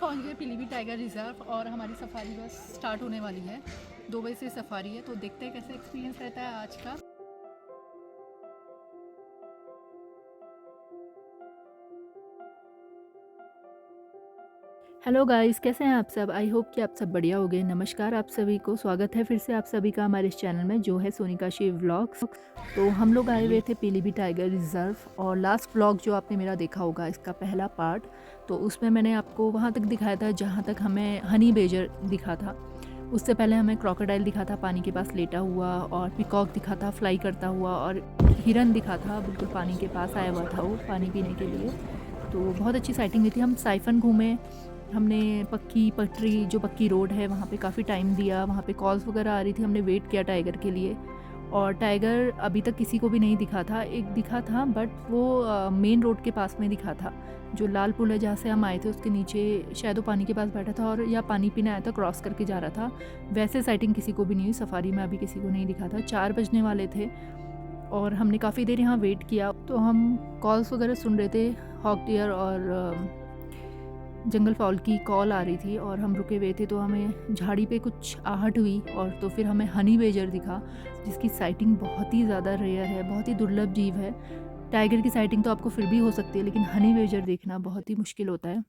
पहुंच गए Pilibhit tiger reserve और हमारी सफारी बस स्टार्ट होने वाली है। 2 बजे से सफारी है, तो देखते हैं कैसे एक्सपीरियंस रहता है आज का। हेलो गाइस, कैसे हैं आप सब। आई होप कि आप सब बढ़िया हो गए। नमस्कार आप सभी को, स्वागत है फिर से आप सभी का हमारे इस चैनल में जो है सोनिका शिव व्लॉग्स। तो हम लोग आए हुए थे पीलीभीत टाइगर रिजर्व और लास्ट व्लॉग जो आपने मेरा देखा होगा इसका पहला पार्ट, तो उसमें मैंने आपको वहाँ तक दिखाया था जहाँ तक हमें हनी बेजर दिखा था। उससे पहले हमें क्रोकोडाइल दिखा था पानी के पास लेटा हुआ, और पिकॉक दिखा था फ्लाई करता हुआ, और हिरन दिखा था बिल्कुल पानी के पास आया हुआ था वो पानी पीने के लिए। तो बहुत अच्छी साइटिंग हुई थी। हम साइफन घूमे, हमने पक्की पटरी जो पक्की रोड है वहाँ पे काफ़ी टाइम दिया। वहाँ पे कॉल्स वगैरह आ रही थी, हमने वेट किया टाइगर के लिए। और टाइगर अभी तक किसी को भी नहीं दिखा था। एक दिखा था बट वो मेन रोड के पास में दिखा था। जो लाल पुल है जहाँ से हम आए थे उसके नीचे शायद वो पानी के पास बैठा था और या पानी पीने आया था, क्रॉस करके जा रहा था। वैसे साइटिंग किसी को भी नहीं हुई। सफारी में अभी किसी को नहीं दिखा था। 4 बजने वाले थे और हमने काफ़ी देर यहाँ वेट किया। तो हम कॉल्स वगैरह सुन रहे थे, हॉक डियर और जंगल फॉल की कॉल आ रही थी और हम रुके हुए थे। तो हमें झाड़ी पे कुछ आहट हुई और तो फिर हमें हनी बेजर दिखा, जिसकी साइटिंग बहुत ही ज़्यादा रेयर है, बहुत ही दुर्लभ जीव है। टाइगर की साइटिंग तो आपको फिर भी हो सकती है, लेकिन हनी बेजर देखना बहुत ही मुश्किल होता है।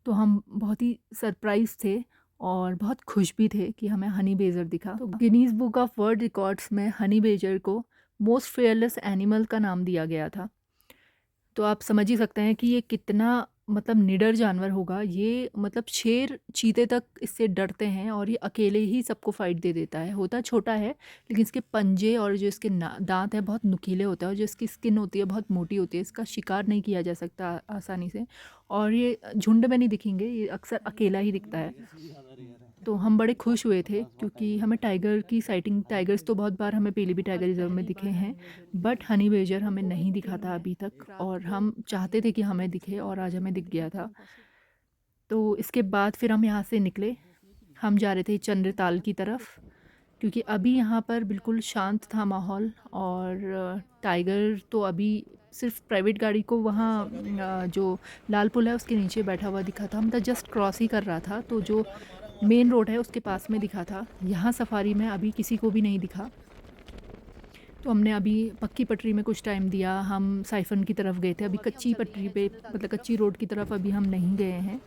तो हम बहुत ही सरप्राइज थे और बहुत खुश भी थे कि हमें हनी बेजर दिखा। तो Guinness book of world records में हनी बेजर को मोस्ट फेयरलेस एनिमल का नाम दिया गया था। तो आप समझ ही सकते हैं कि ये कितना मतलब निडर जानवर होगा। ये मतलब शेर चीते तक इससे डरते हैं और ये अकेले ही सबको फाइट दे देता है। होता छोटा है लेकिन इसके पंजे और जो इसके दांत हैं बहुत नुकीले होते हैं, और जो इसकी स्किन होती है बहुत मोटी होती है। इसका शिकार नहीं किया जा सकता आसानी से, और ये झुंड में नहीं दिखेंगे, ये अक्सर अकेला ही दिखता है। तो हम बड़े खुश हुए थे क्योंकि हमें टाइगर की साइटिंग, टाइगर्स तो बहुत बार हमें पीलीभीत टाइगर रिजर्व में दिखे हैं, बट हनी बेजर हमें नहीं दिखा था अभी तक, और हम चाहते थे कि हमें दिखे और आज हमें दिख गया था। तो इसके बाद फिर हम यहाँ से निकले। हम जा रहे थे चंद्रताल की तरफ क्योंकि अभी यहाँ पर बिल्कुल शांत था माहौल, और टाइगर तो अभी सिर्फ प्राइवेट गाड़ी को वहाँ जो लाल पुल है उसके नीचे बैठा हुआ दिखा था। हम तो जस्ट क्रॉस ही कर रहा था, तो जो मेन रोड है उसके पास में दिखा था। यहाँ सफारी में अभी किसी को भी नहीं दिखा। तो हमने अभी पक्की पटरी में कुछ टाइम दिया, हम साइफन की तरफ गए थे। अभी कच्ची पटरी पे मतलब कच्ची रोड की तरफ अभी हम नहीं गए हैं।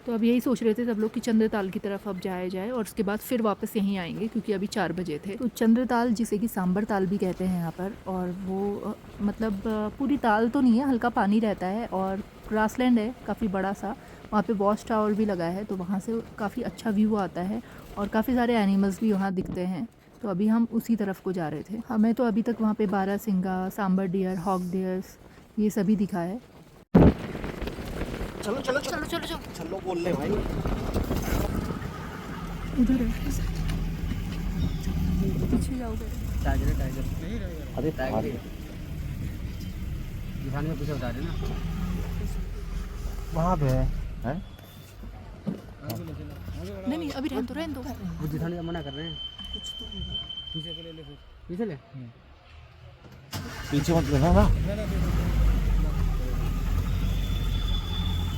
तो अब यही सोच रहे थे सब लोग कि चंद्रताल की तरफ अब जाया जाए और उसके बाद फिर वापस यहीं आएंगे क्योंकि अभी 4 बजे थे। तो चंद्रताल जिसे कि सांबर ताल भी कहते हैं यहाँ पर, और वो मतलब पूरी ताल तो नहीं है, हल्का पानी रहता है और ग्रासलैंड है काफ़ी बड़ा सा। वहाँ पे वॉच टावर भी लगा है, तो वहाँ से काफ़ी अच्छा व्यू आता है और काफ़ी सारे एनिमल्स भी वहाँ दिखते हैं। तो अभी हम उसी तरफ को जा रहे थे। हमें तो अभी तक वहाँ पे बारहसिंगा, सांबर डियर, हॉक डियर्स ये सभी दिखा है। चलो चलो चलो चलो चलो चलो बोल ले भाई। उधर है, पीछे जाओगे। टाइगर टाइगर नहीं रहेगा। अरे टाइगर दिखाने में कुछ बता देना वहाँ पे है? नहीं नहीं अभी रहने दो। वो दिखाने का मना कर रहे हैं। पीछे ले ले, फिर पीछे ले, पीछे मत लेना ना।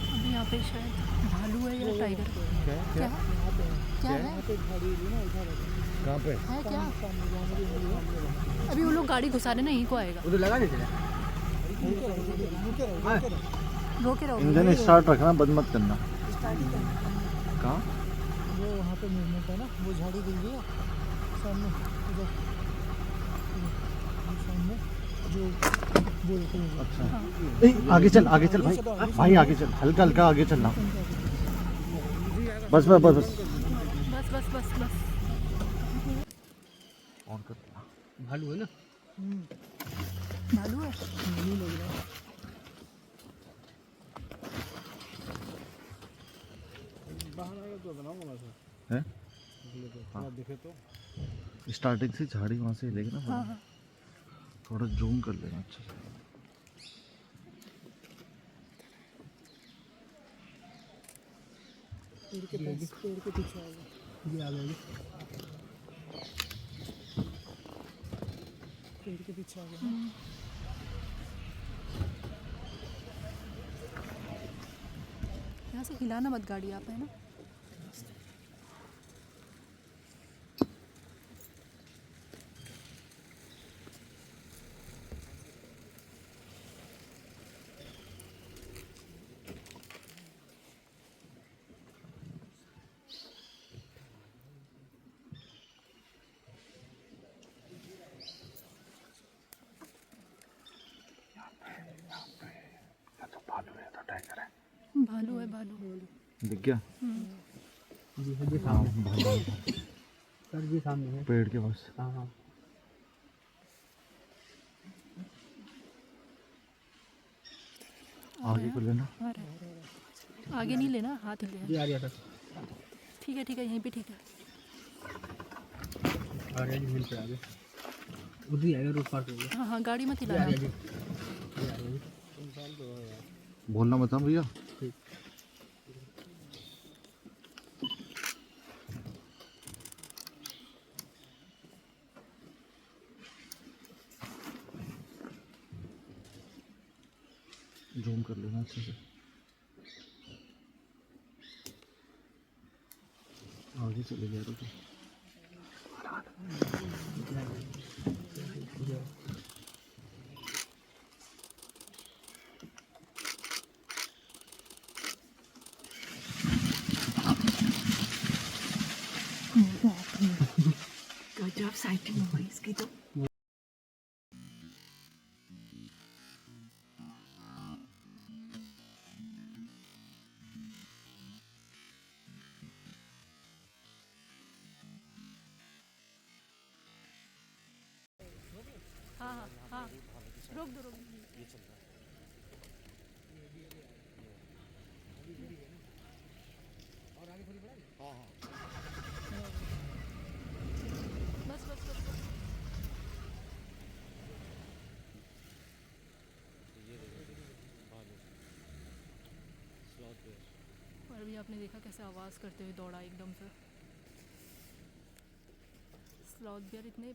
अभी यहाँ पे शायद भालू है या टाइगर। क्या क्या है? कहाँ पे है क्या? अभी वो लोग गाड़ी घुसा रहे ना, यहीं को आएगा। उधर लगा नहीं चला। रोके रहो। इंजन स्टार्ट रखना, बंद मत करना। कहाँ? वो वहाँ पे मूवमेंट है ना, वो झाड़ी दिख रही है सामने, उधर सामने जो वो देखो। अच्छा आगे चल भाई, भाई आगे चल, हल्का हल्का आगे चलना। बस बस बस बस बस बस बस बस। ऑन कर देना। भालू है ना? भालू है। नहीं लग रहा है। बाहर आएगा तो बनाऊंगा मैं सर है हाँ दिखे तो। स्टार्टिंग से झाड़ी वहाँ से लेके ना, हाँ हाँ। थोड़ा जूम कर लेना अच्छे से। पेड़ के पास, पेड़ के पीछे आ गया, ये आ गया, पेड़ के पीछे आ गया। यहाँ से हिलाना मत गाड़ी आप, है ना। भालू है, भालू। दिख गया? जी जी सामने सर, जी सामने है पेड़ के पास। हाँ हाँ। आगे को लेना। आ रहा है। आगे नहीं लेना, हाथ ही जी ले। आ रहा था। ठीक है, यहीं पे ठीक है। आ रहा जी, मिल पे आगे उधर ही आएगा, रोड पार हो गया। हाँ, गाड़ी मत जी आ हिलाना। रहा जी, जी आ रहा जी। बोलना मत हाँ भैया। ठीक। जूम कर लेना अच्छे से। आगे चले गया तो गजब साइटिंग हो गई इसकी तो। हाँ, रोक दो। बस। और अभी आपने देखा कैसे आवाज़ करते हुए दौड़ा एकदम से। स्लॉथ बियर इतने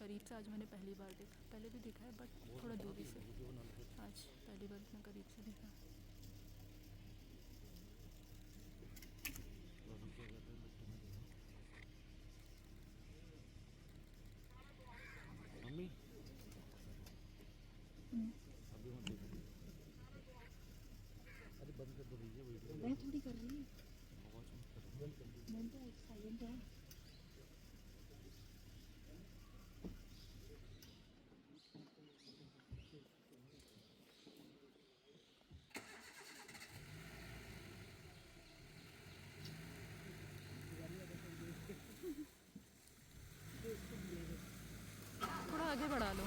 करीब से आज मैंने पहली बार देखा। पहले भी देखा है बट थोड़ा दूरी से। आज पहली बार इतना करीब से देखा। मैं थोड़ी कर रही हूँ, मैं तो साइलेंट है। थोड़ा आगे बढ़ा लो।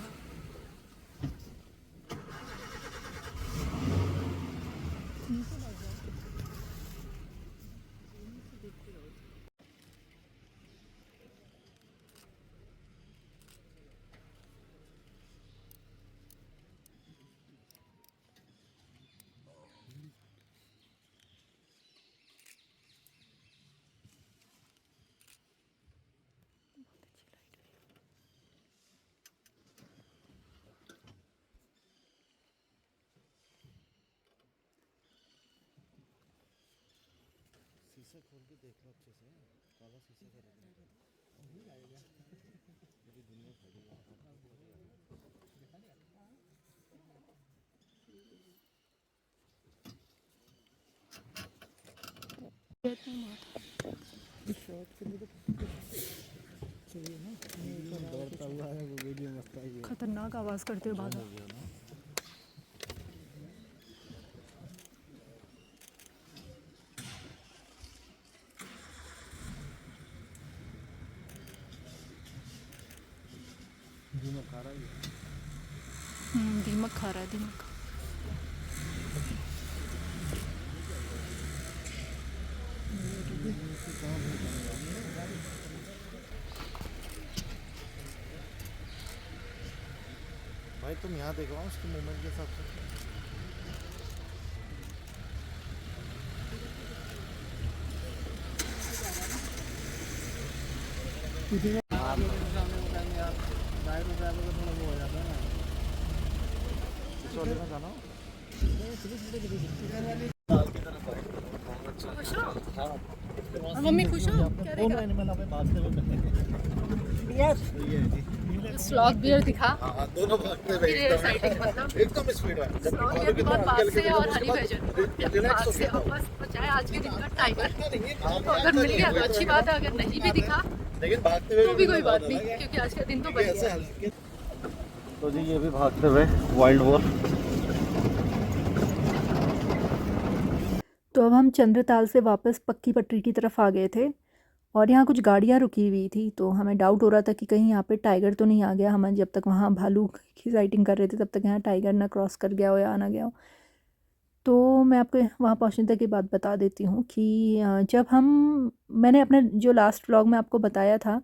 शीशा खोल के देख लो अच्छे से। काला शीशा का पूरी दुनिया खड़ी है। दौड़ता हुआ है वो, वीडियो मस्त आई है। खतरनाक आवाज़ करते हुए भागा। दीमक खा रहा है। दीमक खा रहा है, दीमक। भाई तुम यहाँ देखो उसके मूवमेंट के हिसाब से। इस वाले में जाना हो? मम्मी खुश हो क्या दोनों एनिमल हमें भागते हुए मिलेंगे। ये है जी। स्लॉथ बियर दिखा दोनों भागते हुए एक्साइटिंग मतलब एकदम स्पीड है। स्लॉथ बियर के बाद पास से और हनी बैजन रिलैक्स हो से और बस बचाए आज के दिन का टाइगर। तो अगर मिल गया तो अच्छी बात है, अगर नहीं भी दिखा लेकिन भागते हुए तो भी कोई बात नहीं, क्योंकि आज का दिन तो बढ़िया है। तो जी ये भी भागते हुए वाइल्ड वॉर। तो अब हम चंद्रताल से वापस पक्की पटरी की तरफ आ गए थे और यहाँ कुछ गाड़ियाँ रुकी हुई थी, तो हमें डाउट हो रहा था कि कहीं यहाँ पे टाइगर तो नहीं आ गया। हम जब तक वहाँ भालू की साइटिंग कर रहे थे तब तक यहाँ टाइगर ना क्रॉस कर गया हो या ना गया हो। तो मैं आपको वहाँ पहुँचने तक की बात बता देती हूँ कि जब मैंने अपने जो लास्ट व्लॉग में आपको बताया था,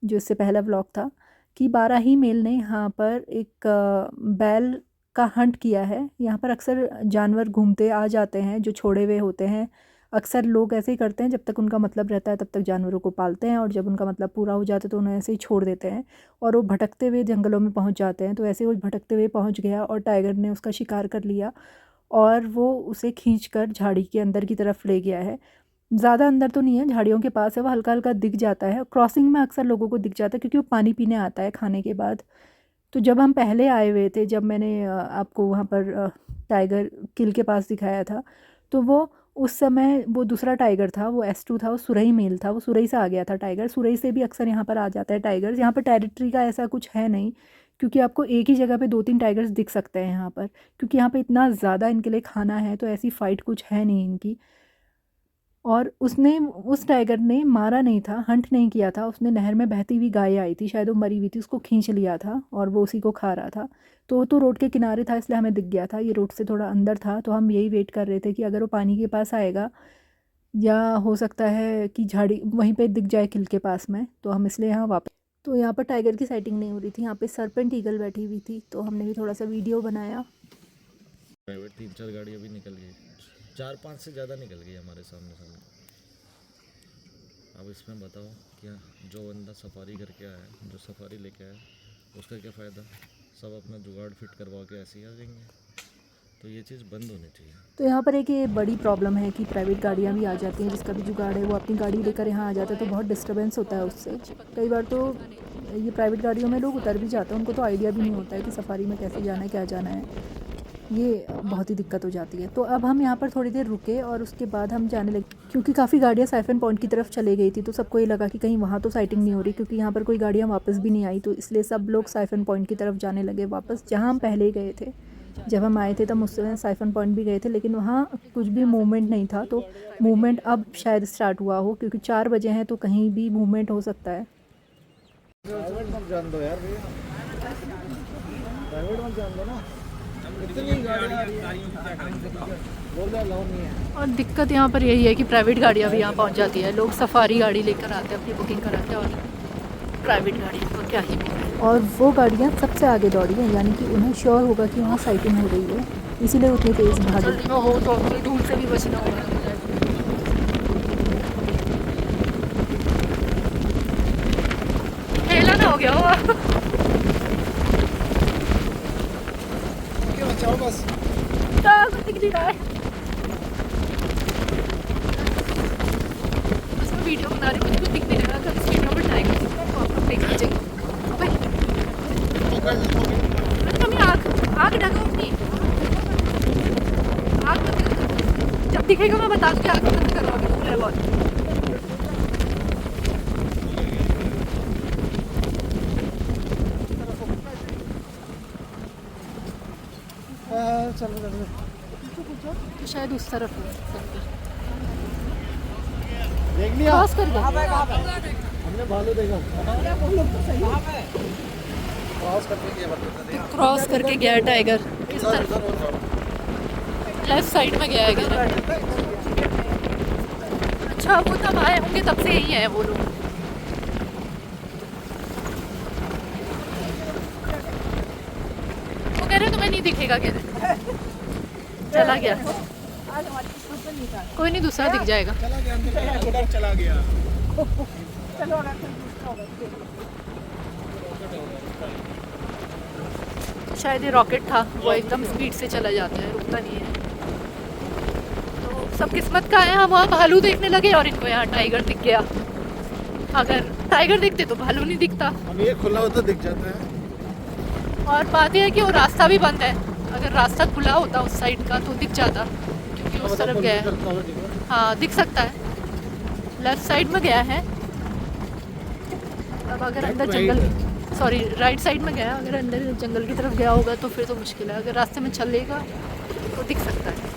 जो इससे पहला व्लॉग था, कि बाराही मेल ने यहाँ पर एक बैल का हंट किया है। यहाँ पर अक्सर जानवर घूमते आ जाते हैं जो छोड़े हुए होते हैं। अक्सर लोग ऐसे ही करते हैं, जब तक उनका मतलब रहता है तब तक जानवरों को पालते हैं, और जब उनका मतलब पूरा हो जाता है तो उन्हें ऐसे ही छोड़ देते हैं और वो भटकते हुए जंगलों में पहुंच जाते हैं। तो ऐसे वो भटकते हुए पहुंच गया और टाइगर ने उसका शिकार कर लिया और वो उसे खींचकर झाड़ी के अंदर की तरफ ले गया है। ज़्यादा अंदर तो नहीं है, झाड़ियों के पास है, वो हल्का हल्का दिख जाता है। क्रॉसिंग में अक्सर लोगों को दिख जाता है क्योंकि वो पानी पीने आता है खाने के बाद। तो जब हम पहले आए हुए थे, जब मैंने आपको वहाँ पर टाइगर किल के पास दिखाया था, तो वो उस समय वो दूसरा टाइगर था, वो S2 था, वो सुरई मेल था, वो सुरई से आ गया था टाइगर। सुरई से भी अक्सर यहाँ पर आ जाता है टाइगर। यहाँ पर टेरिटरी का ऐसा कुछ है नहीं, क्योंकि आपको एक ही जगह पे 2-3 टाइगर्स दिख सकते हैं यहाँ पर, क्योंकि यहाँ पे इतना ज़्यादा इनके लिए खाना है, तो ऐसी फ़ाइट कुछ है नहीं इनकी। और उस टाइगर ने मारा नहीं था, हंट नहीं किया था, उसने नहर में बहती हुई गाय आई थी, शायद वो मरी हुई थी, उसको खींच लिया था और वो उसी को खा रहा था। तो रोड के किनारे था इसलिए हमें दिख गया था। ये रोड से थोड़ा अंदर था, तो हम यही वेट कर रहे थे कि अगर वो पानी के पास आएगा या हो सकता है कि झाड़ी वहीं पे दिख जाए किल के पास में, तो हम इसलिए यहाँ वापस। तो यहाँ पर टाइगर की साइटिंग नहीं हो रही थी, यहाँ पे सरपेंट ईगल बैठी हुई थी, तो हमने भी थोड़ा सा वीडियो बनाया। प्राइवेट 3-4 गाड़ियाँ भी निकल गई, 4-5 से ज़्यादा निकल गई हमारे सामने। अब इसमें बताओ क्या, जो बंदा सफारी करके आया, जो सफारी लेके आया, उसका क्या फ़ायदा? सब अपना जुगाड़ फिट करवा के ऐसे ही आ जाएंगे। तो ये चीज़ बंद होनी चाहिए। तो यहाँ पर एक ये बड़ी प्रॉब्लम है कि प्राइवेट गाड़ियाँ भी आ जाती हैं, जिसका भी जुगाड़ है वो अपनी गाड़ी लेकर यहाँ आ जाता है, तो बहुत डिस्टर्बेंस होता है उससे। कई बार तो ये प्राइवेट गाड़ियों में लोग उतर भी जाते हैं, उनको तो आइडिया भी नहीं होता है कि सफारी में कैसे जाना है, क्या जाना है। ये बहुत ही दिक्कत हो जाती है। तो अब हम यहाँ पर थोड़ी देर रुके और उसके बाद हम जाने लगे, क्योंकि काफ़ी गाड़ियाँ साइफन पॉइंट की तरफ चले गई थी, तो सबको ये लगा कि कहीं वहाँ तो साइटिंग नहीं हो रही, क्योंकि यहाँ पर कोई गाड़ियाँ वापस भी नहीं आई, तो इसलिए सब लोग साइफन पॉइंट की तरफ जाने लगे वापस, जहाँ हम पहले गए थे। जब हम आए थे तब उस समय साइफन पॉइंट भी गए थे, लेकिन वहाँ कुछ भी मूवमेंट नहीं था। तो मूवमेंट अब शायद स्टार्ट हुआ हो, क्योंकि 4 बजे हैं, तो कहीं भी मूवमेंट हो सकता है। प्राइवेट मत जान दो यार भैया, प्राइवेट मत जान दो ना, इतनी गाड़ियाँ बोल रहे अलाउ नहीं है। और दिक्कत यहाँ पर यही है कि प्राइवेट गाड़ियाँ भी यहाँ पहुँच जाती है, लोग सफारी गाड़ी लेकर आते हैं, अपनी बुकिंग कराते हैं, और प्राइवेट गाड़ी को क्या ही बोलें। और वो गाड़ियाँ सबसे आगे दौड़ी हैं, यानी कि उन्हें श्योर होगा कि वहाँ साइटिंग हो रही है, इसीलिए उतनी तेज़ भागी। हो तो धूल से भी बचना होगा। खेला ना हो गया हो बचाओ बस। दिख नहीं रहा है, बस मैं वीडियो बना रही हूँ, मुझे कुछ दिख नहीं रहा। अगर इस वीडियो में टाइगर दिख रहा है तो आप लोग देख लीजिएगा। मम्मी आग ढको अपनी, आग बंद कर, जब दिखेगा मैं बता दूँगी, आग बंद करो, अभी धूल है बहुत। चलो तो शायद उस तरफ है, देख लिया क्रॉस कर गया, हमने भालू देखा, क्रॉस करके गया टाइगर। किस तरफ? लेफ्ट साइड में गया है। अच्छा, वो तब आए होंगे, तब से यही है वो लोग। वो कह रहे तुम्हें नहीं दिखेगा, कह रहे चला गया, कोई नहीं, दूसरा दिख जाएगा। चला गया। शायद ये रॉकेट था, वो एकदम स्पीड से चला जाता है, रुकता नहीं है। तो सब किस्मत का है, हम वहाँ भालू देखने लगे और इनको यहाँ टाइगर दिख गया। अगर टाइगर दिखते तो भालू नहीं दिखता। हम ये खुला होता दिख जाता है। और बात यह है कि वो रास्ता भी बंद है, अगर रास्ता खुला होता उस साइड का तो दिख जाता, क्योंकि उस तरफ गया है। हाँ दिख सकता है, लेफ्ट साइड में गया है। अब अगर अंदर जंगल, सॉरी राइट साइड में गया, अगर अंदर जंगल की तरफ गया होगा तो फिर तो मुश्किल है, अगर रास्ते में चलेगा तो दिख सकता है।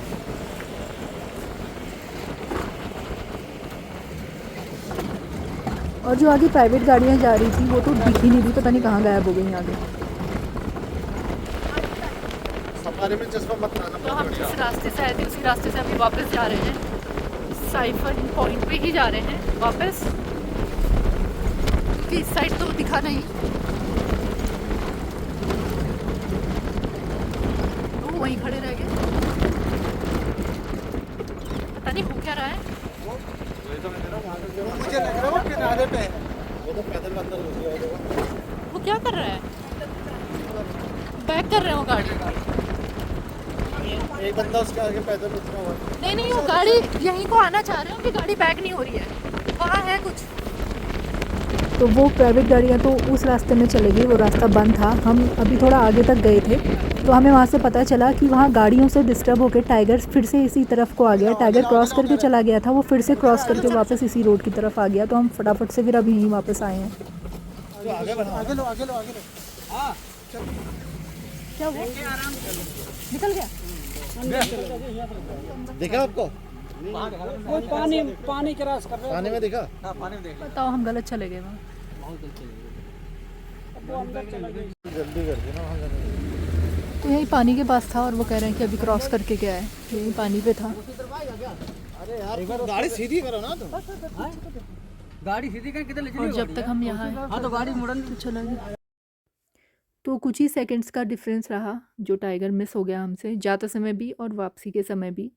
और जो आगे प्राइवेट गाड़ियाँ जा रही थी वो तो दिख ही नहीं रही, पता नहीं कहाँ गायब हो गई आगे। सफारी में चश्मा मत लाना। तो हम जिस रास्ते से आए थे उसी रास्ते से अभी वापस जा रहे हैं, साइफर पॉइंट पे ही जा रहे हैं वापस, क्योंकि इस साइड तो दिखा नहीं। तो वहीं खड़े रह गए, पता नहीं हो क्या रहा है। मुझे लग रहा है वो किनारे पे है, वो तो पैदल अंदर घुस गया होगा। वो क्या कर रहा है, बैक कर रहे हो गाड़ी? एक बंदा उसके आगे पैदल उतरा हुआ है। नहीं वो गाड़ी यहीं को आना चाह रहे हो कि गाड़ी बैक नहीं हो रही है, वहाँ है कुछ। तो वो प्राइवेट गाड़ियाँ तो उस रास्ते में चले गई, वो रास्ता बंद था। हम अभी थोड़ा आगे तक गए थे तो हमें वहाँ से पता चला कि वहाँ गाड़ियों से डिस्टर्ब होकर टाइगर फिर से इसी तरफ को आ गया। टाइगर क्रॉस करके चला गया था, वो फिर से क्रॉस करके वापस इसी रोड की तरफ आ गया। तो हम फटाफट से फिर अभी यहीं वापस आए हैं। आगे लो। हाँ क्या हुआ, निकल गया? देखा आपको? वो पानी क्रॉस कर रहे पानी में देखा? बताओ, हम गलत चले गए वहाँ। जल्दी कर दी ना वहाँ जाने। तो यही पानी के पास था और वो कह रहे हैं कि अभी क्रॉस करके गया है, यही पानी पे था। अरे यार गाड़ी सीधी करो ना तुम। गाड़ी सीधी कर किधर ले और जब तक हम यहाँ हैं हाँ तो गाड़ी मुड़न तो चला गया। तो कुछ ही सेकंड्स का डिफरेंस रहा जो टाइगर मिस हो गया हमसे, जाते समय भी और वापसी के समय भी।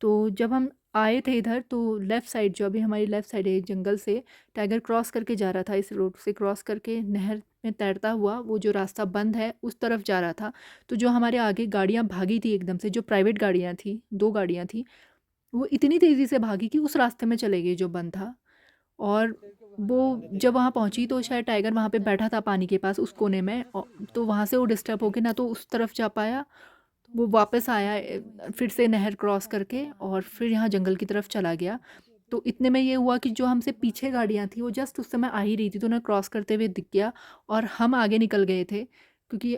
तो जब हम आए थे इधर तो लेफ़्ट साइड, जो अभी हमारी लेफ़्ट साइड है जंगल से, टाइगर क्रॉस करके जा रहा था, इस रोड से क्रॉस करके नहर में तैरता हुआ वो जो रास्ता बंद है उस तरफ जा रहा था। तो जो हमारे आगे गाड़ियाँ भागी थी एकदम से, जो प्राइवेट गाड़ियाँ थी, 2 गाड़ियाँ थी, वो इतनी तेज़ी से भागी कि उस रास्ते में चले गई जो बंद था। और वो जब वहाँ पहुँची तो शायद टाइगर वहाँ पे बैठा था पानी के पास उस कोने में, तो वहाँ से वो डिस्टर्ब होके ना तो उस तरफ जा पाया, वो वापस आया फिर से नहर क्रॉस करके और फिर यहाँ जंगल की तरफ चला गया। तो इतने में ये हुआ कि जो हमसे पीछे गाड़ियाँ थी वो जस्ट उस समय आ ही रही थी, तो उन्हें क्रॉस करते हुए दिख गया और हम आगे निकल गए थे, क्योंकि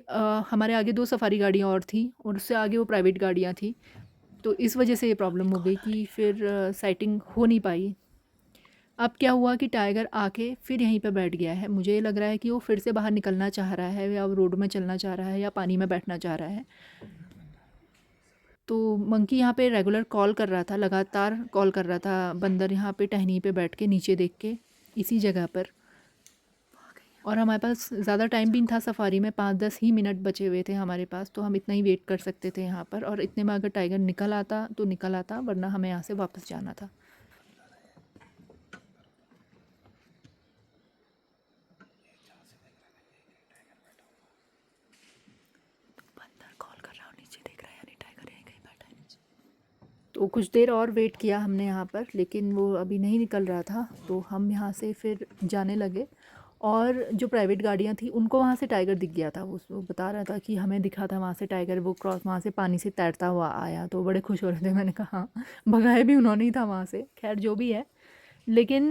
हमारे आगे 2 सफारी गाड़ियाँ और थी और उससे आगे वो प्राइवेट गाड़ियाँ थी। तो इस वजह से ये प्रॉब्लम हो गई कि फिर साइटिंग हो नहीं पाई। अब क्या हुआ कि टाइगर आके फिर यहीं पे बैठ गया है। मुझे ये लग रहा है कि वो फिर से बाहर निकलना चाह रहा है, या वो रोड में चलना चाह रहा है, या पानी में बैठना चाह रहा है। तो मंकी यहाँ पे रेगुलर कॉल कर रहा था, लगातार कॉल कर रहा था। बंदर यहाँ पे टहनी पे बैठ के नीचे देख के इसी जगह पर। और हमारे पास ज़्यादा टाइम भी नहीं था सफारी में, 5-10 ही मिनट बचे हुए थे हमारे पास, तो हम इतना ही वेट कर सकते थे यहाँ पर। और इतने में अगर टाइगर निकल आता तो निकल आता, वरना हमें यहाँ से वापस जाना था। तो कुछ देर और वेट किया हमने यहाँ पर, लेकिन वो अभी नहीं निकल रहा था। तो हम यहाँ से फिर जाने लगे और जो प्राइवेट गाड़ियाँ थी उनको वहाँ से टाइगर दिख गया था। वो बता रहा था कि हमें दिखा था वहाँ से टाइगर, वो क्रॉस वहाँ से पानी से तैरता हुआ आया। तो बड़े खुश हो रहे थे। मैंने कहा हाँ, भगाए भी उन्होंने ही था वहाँ से। खैर जो भी है, लेकिन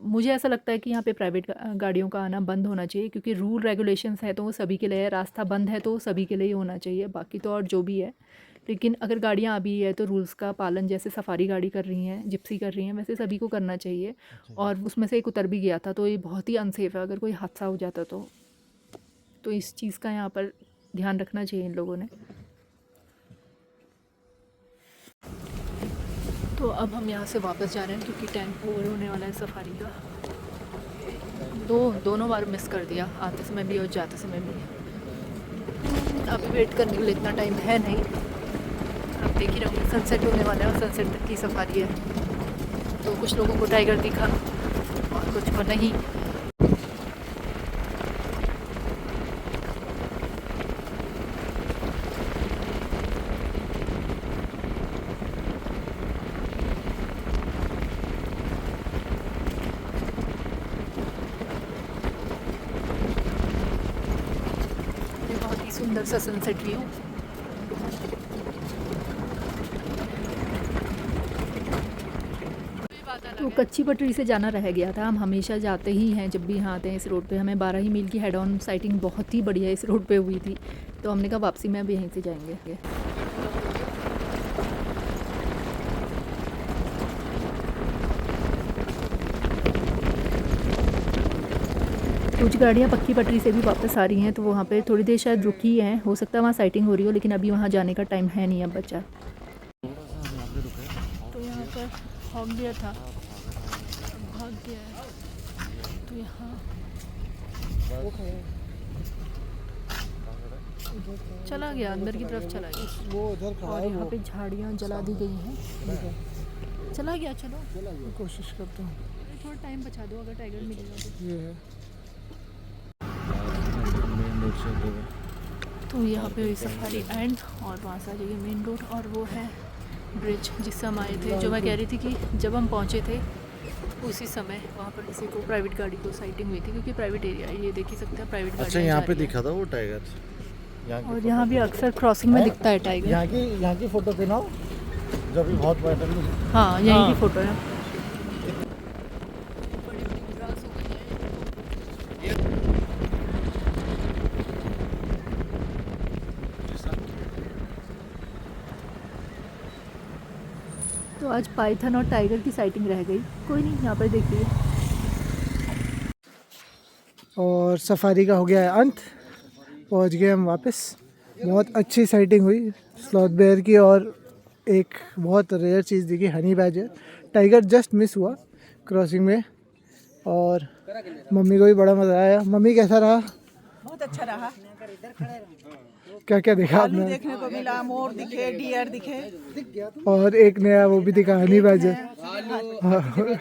मुझे ऐसा लगता है कि यहाँ पे प्राइवेट गाड़ियों का आना बंद होना चाहिए, क्योंकि रूल रेगुलेशंस है तो वो सभी के लिए है। रास्ता बंद है तो सभी के लिए ही होना चाहिए, बाकी तो और जो भी है। लेकिन अगर गाड़ियाँ आ भी है तो रूल्स का पालन, जैसे सफारी गाड़ी कर रही हैं, जिप्सी कर रही हैं, वैसे सभी को करना चाहिए। और उसमें से एक उतर भी गया था, तो ये बहुत ही अनसेफ है। अगर कोई हादसा हो जाता तो इस चीज़ का यहाँ पर ध्यान रखना चाहिए इन लोगों ने। तो अब हम यहाँ से वापस जा रहे हैं, क्योंकि टाइम ओवर होने वाला है सफारी का। दोनों बार मिस कर दिया, आते समय भी और जाते समय भी। अभी वेट करने के लिए इतना टाइम है नहीं। आप देख ही रहोगे सनसेट होने वाला है और सनसेट तक की सफारी है। तो कुछ लोगों को टाइगर दिखा और कुछ को नहीं। सुंदर सा सनसेट व्यू। तो कच्ची पटरी से जाना रह गया था। हम हमेशा जाते ही हैं, जब भी यहाँ आते हैं इस रोड पे। हमें 12 ही मील की हेड ऑन साइटिंग बहुत ही बढ़िया इस रोड पे हुई थी, तो हमने कहा वापसी में अब यहीं से जाएंगे। कुछ गाड़ियाँ पक्की पटरी से भी वापस आ रही हैं, तो वहाँ पे थोड़ी देर शायद रुकी हैं। हो सकता है वहाँ साइटिंग हो रही हो, लेकिन अभी वहाँ जाने का टाइम है नहीं अब बचा। तो यहाँ पर हॉक गया था, भाग गया है, तो यहाँ चला गया, अंदर की तरफ चला गया। वो उधर खड़ा और है, यहाँ वो पे झाड़ियाँ जला दी गई हैं। चला गया, चलो कोशिश करता हूँ। थोड़ा टाइम बचा दो, अगर टाइगर मिलेगा तो। ये है मेन रोड से होते हुए तो यहाँ पे हुई सफारी एंड, और वहाँ से आ जाइए मेन रोड, और वो है ब्रिज जिससे हम आए थे। जो मैं कह रही थी कि जब हम पहुँचे थे उसी समय वहाँ पर किसी को प्राइवेट गाड़ी को साइटिंग हुई थी, क्योंकि प्राइवेट एरिया है, ये देख ही सकते हैं प्राइवेट गाड़ी। अच्छा, यहाँ पे दिखा था वो टाइगर। और यहाँ भी अक्सर क्रॉसिंग में दिखता है टाइगर। यहाँ की फोटो पे ना, जब भी बहुत वायरल हुई। हाँ, यहीं की फोटो है। तो आज पाइथन और टाइगर की साइटिंग रह गई। कोई नहीं, यहाँ पर देखिए। और सफारी का हो गया है अंत, पहुंच गए हम वापस। बहुत अच्छी साइटिंग हुई स्लॉथ बेयर की, और एक बहुत रेयर चीज़ दिखी, honey badger. Tiger just miss हुआ क्रॉसिंग में, और मम्मी को भी बड़ा मज़ा आया। मम्मी कैसा रहा? बहुत अच्छा रहा। क्या क्या देखा भालू आपने? देखने को मिला, मोर दिखे, डियर दिखे। और एक नया वो भी दिखा, हनी बैजर।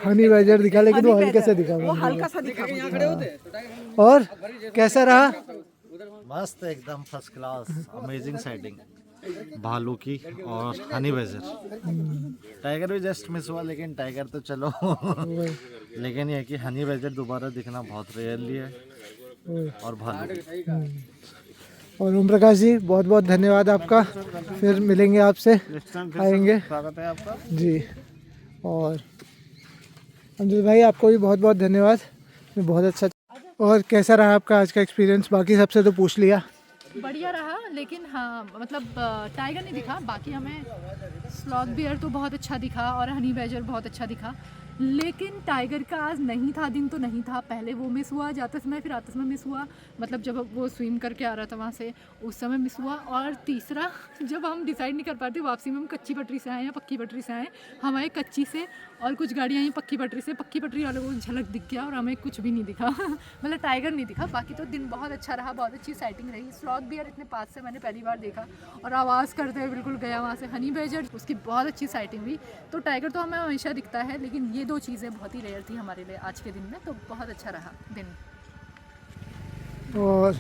हनी बैजर दिखा, लेकिन वो हल्का सा दिखा। वो हल्का सा दिखा मुझे। और कैसा रहा? मस्त, एकदम फर्स्ट क्लास, अमेजिंग साइटिंग भालू की और हनी बैजर। टाइगर भी जस्ट मिस हुआ, लेकिन टाइगर तो चलो लेकिन ये कि हनी बैजर दोबारा दिखना बहुत रेयरली है, और भालू। और ओम प्रकाश जी, बहुत बहुत धन्यवाद आपका। फिर मिलेंगे आपसे, आएंगे। स्वागत है आपका जी। और अंजुल भाई, आपको भी बहुत बहुत धन्यवाद, बहुत अच्छा। और कैसा रहा आपका आज का एक्सपीरियंस? बाकी सबसे तो पूछ लिया। बढ़िया रहा, लेकिन हाँ मतलब टाइगर नहीं दिखा। बाकी हमें स्लॉथ बेयर तो बहुत अच्छा दिखा और हनी बैजर बहुत अच्छा दिखा, लेकिन टाइगर का आज नहीं था, दिन तो नहीं था। पहले वो मिस हुआ जाते समय, फिर आते समय मिस हुआ, मतलब जब वो स्विम करके आ रहा था वहाँ से, उस समय मिस हुआ। और तीसरा, जब हम डिसाइड नहीं कर पाते वापसी में हम कच्ची पटरी से आए या पक्की पटरी से आए। हम आए कच्ची से, और कुछ गाड़ियाँ आई पक्की पटरी से। पक्की पटरी वालों को झलक दिख गया और हमें कुछ भी नहीं दिखा मतलब टाइगर नहीं दिखा। बाकी तो दिन बहुत अच्छा रहा, बहुत अच्छी साइटिंग रही। स्लॉथ बेयर इतने पास से मैंने पहली बार देखा, और आवाज़ करते हुए बिल्कुल गया वहाँ से। हनी बैजर, उसकी बहुत अच्छी साइटिंग हुई। तो टाइगर तो हमें हमेशा दिखता है, लेकिन ये दो चीज़ें बहुत ही रेयर थी हमारे लिए आज के दिन में। तो बहुत अच्छा रहा दिन। और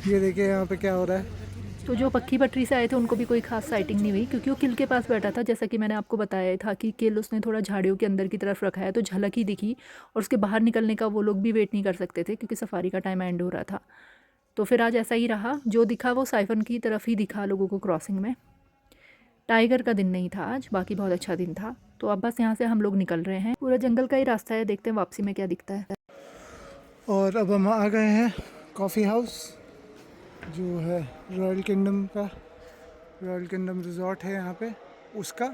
ये देखिए यहाँ पे क्या हो रहा है। तो जो पक्की पटरी से आए थे उनको भी कोई खास साइटिंग नहीं हुई, क्योंकि वो किल के पास बैठा था। जैसा कि मैंने आपको बताया था कि किल उसने थोड़ा झाड़ियों के अंदर की तरफ रखा है, तो झलक ही दिखी, और उसके बाहर निकलने का वो लोग भी वेट नहीं कर सकते थे, क्योंकि सफारी का टाइम एंड हो रहा था। तो फिर आज ऐसा ही रहा, जो दिखा वो साइफन की तरफ ही दिखा लोगों को क्रॉसिंग में। टाइगर का दिन नहीं था आज, बाकी बहुत अच्छा दिन था। तो अब बस यहाँ से हम लोग निकल रहे हैं। पूरा जंगल का ही रास्ता है, देखते हैं वापसी में क्या दिखता है। और अब हम आ गए हैं कॉफ़ी हाउस, जो है रॉयल किंगडम का, रॉयल किंगडम रिजॉर्ट है यहाँ पे, उसका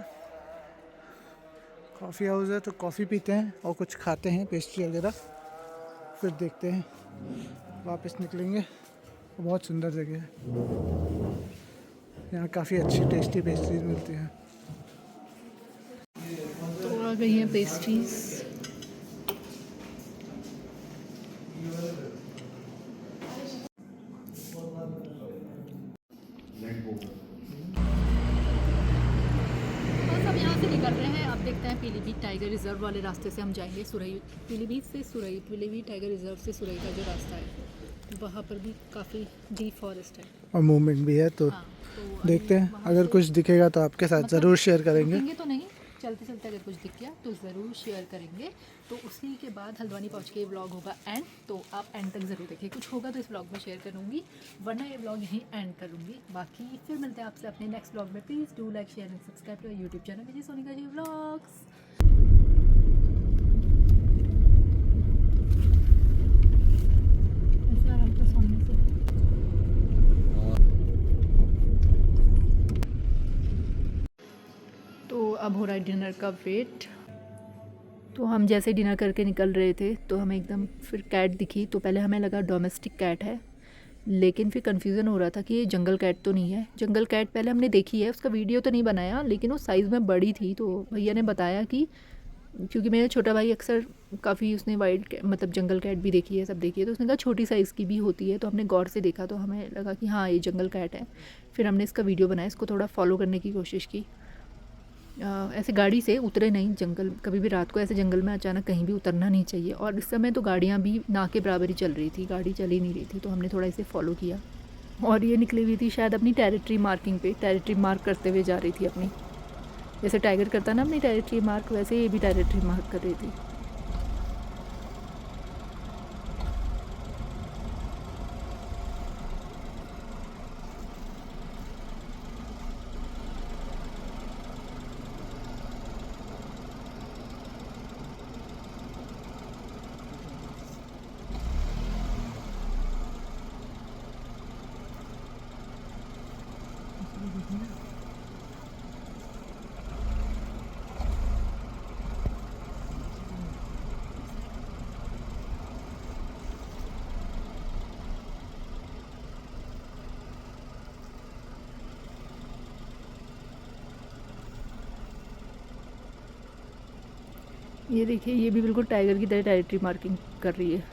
कॉफ़ी हाउस है। तो कॉफ़ी पीते हैं और कुछ खाते हैं, पेस्ट्री वगैरह, फिर देखते हैं, वापस निकलेंगे। बहुत सुंदर जगह है, यहाँ काफ़ी अच्छी टेस्टी पेस्ट्रीज मिलती हैं। तो आ गई हैं पेस्ट्रीज। बस अब यहाँ से निकल रहे हैं। अब देखते हैं पीलीभीत टाइगर रिजर्व वाले रास्ते से हम जाएंगे। सुरई, पीलीभीत से सुरई, पीलीभीत टाइगर रिजर्व से सुरई का जो रास्ता है, वहाँ पर भी काफ़ी डीप फॉरेस्ट है और मूवमेंट भी है। तो हाँ, तो देखते हैं, वहाँ अगर से- कुछ दिखेगा तो आपके साथ मतलब ज़रूर शेयर करेंगे। रुकेंगे तो नहीं, चलते चलते अगर कुछ दिख गया तो ज़रूर शेयर करेंगे। तो उसी के बाद हल्द्वानी पहुंच के व्लॉग होगा एंड, तो आप एंड तक ज़रूर देखिए। कुछ होगा तो इस व्लॉग में शेयर करूँगी, वरना ये व्लॉग यहीं एंड करूँगी। बाकी फिर मिलते हैं आपसे अपने नेक्स्ट व्लॉग में। Please do like share and subscribe to YouTube channel Vijay Sonika ji vlogs. तो अब हो रहा है डिनर का वेट। तो हम जैसे डिनर करके निकल रहे थे तो हमें एकदम फिर कैट दिखी। तो पहले हमें लगा डोमेस्टिक कैट है, लेकिन फिर कन्फ्यूज़न हो रहा था कि ये जंगल कैट तो नहीं है। जंगल कैट पहले हमने देखी है, उसका वीडियो तो नहीं बनाया, लेकिन वो साइज़ में बड़ी थी। तो भैया ने बताया कि क्योंकि मेरा छोटा भाई अक्सर काफ़ी उसने वाइल्ड मतलब जंगल कैट भी देखी है, सब देखी है, तो उसने कहा छोटी साइज़ की भी होती है। तो हमने गौर से देखा तो हमें लगा कि हाँ ये जंगल कैट है। फिर हमने इसका वीडियो बनाया, इसको थोड़ा फॉलो करने की कोशिश की। ऐसे गाड़ी से उतरे नहीं जंगल, कभी भी रात को ऐसे जंगल में अचानक कहीं भी उतरना नहीं चाहिए। और इस समय तो गाड़ियाँ भी ना के बराबर ही चल रही थी, गाड़ी चल ही नहीं रही थी। तो हमने थोड़ा इसे फॉलो किया और ये निकली हुई थी शायद अपनी टेरिटरी मार्किंग पे, टेरिटरी मार्क करते हुए जा रही थी अपनी। जैसे टाइगर करता ना अपनी टेरिटरी मार्क, वैसे ये भी टेरिटरी मार्क कर रही थी। ये देखिए, ये भी बिल्कुल टाइगर की तरह टेरिटरी मार्किंग कर रही है।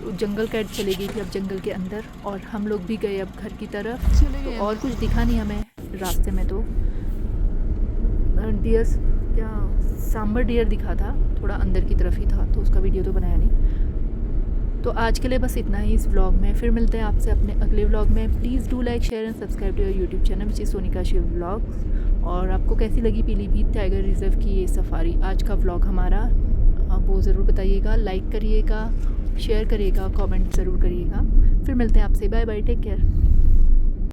तो जंगल कैट चली गई थी अब जंगल के अंदर, और हम लोग भी गए अब घर की तरफ। तो और कुछ दिखा नहीं हमें रास्ते में। तो डियर, क्या सांबर डियर दिखा था, थोड़ा अंदर की तरफ ही था, तो उसका वीडियो तो बनाया नहीं। तो आज के लिए बस इतना ही इस व्लॉग में। फिर मिलते हैं आपसे अपने अगले व्लॉग में। Please do like share and subscribe to your YouTube channel which is Sonika Shiv vlogs. और आपको कैसी लगी पीलीभीत टाइगर रिजर्व की ये सफारी, आज का व्लॉग हमारा, वो ज़रूर बताइएगा, लाइक करिएगा, शेयर करिएगा, कमेंट ज़रूर करिएगा। फिर मिलते हैं आपसे, बाय बाय, टेक केयर।